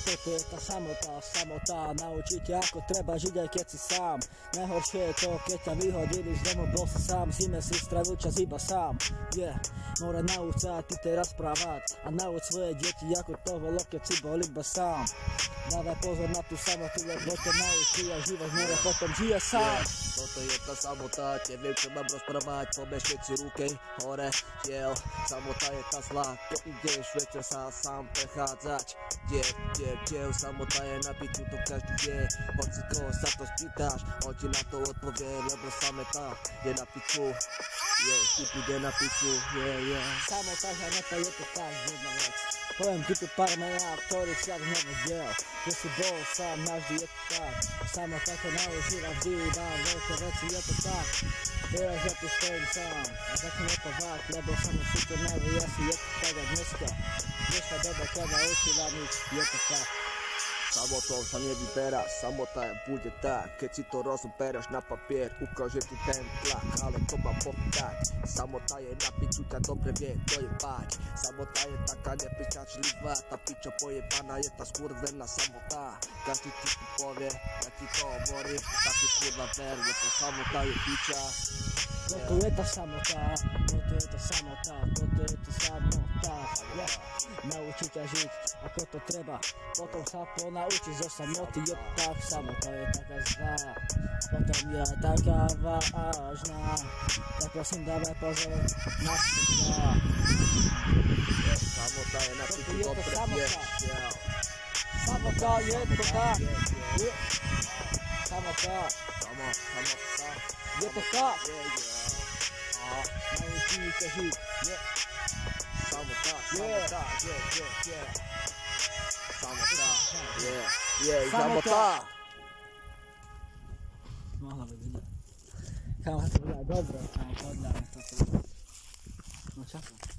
toto je tá samota, naučiť ťa ako treba žiť aj keď si sám. Najhoršie je to, keď ťa vyhodili z domu, bol si sám, zime si stravil čas iba sám. More nauč sa ty teraz správať a nauč svoje deti ako to bolo, keď si bol iba sám. Dávaj pozor na tú samotu, lebo ťa naučí a život more potom žije sám. Toto je tá samota, neviem čo mám rozprávať, poďme všetci ruky hore, samota je tá zlá, to ideš večer sa sám prechádzať. Samota je na piču, to každý vie, hoci koho sa to spýtaš, on ti na to odpovie, lebo samota je na piču, ty bude na piču, Samota, hneta je to tak jedna vec. Poviem ti tu pár mená, ktorých si ak nevedel, že si bol sám, navždy je to tak. Samota to naučila vždy, dám veľké veci, je to tak. Teraz ja tu stojím sám a začnem opovať, lebo som už si to nevie, asi je to tak a dneska. Dnešná doba ťa naučila nič, je to tak. Samotou sa nevyberá, samota bude tak, keď si to rozobereš na papier, ukáže ti ten tlak, ale to mám povedať. Samota je na piču, ťa dobre vie dojebať. Samota je taká nepriťažlivá, tá piča pojebaná je tá skurvená samota. Každý ti tu povie, ja ti to hovorím, tak si kurva ver, lebo samota je piča. Toto je tá samota, toto je tá samota, toto je tá samota. Naučí ťa žiť, ako to treba, potom sa ponaučí zo samoty, je to tak. Samota je taká zlá, potom je taká vážna, tak prosím dávaj pozor na seba. Samota je na piču, Toto je dobre to vieš. Samota je to tak. Samota. Je to tak. Naučí ťa žiť. Samota. Mohla by byť. Kámo, to bude aj dobré, kámo, podľa mňa toto. No čakujem.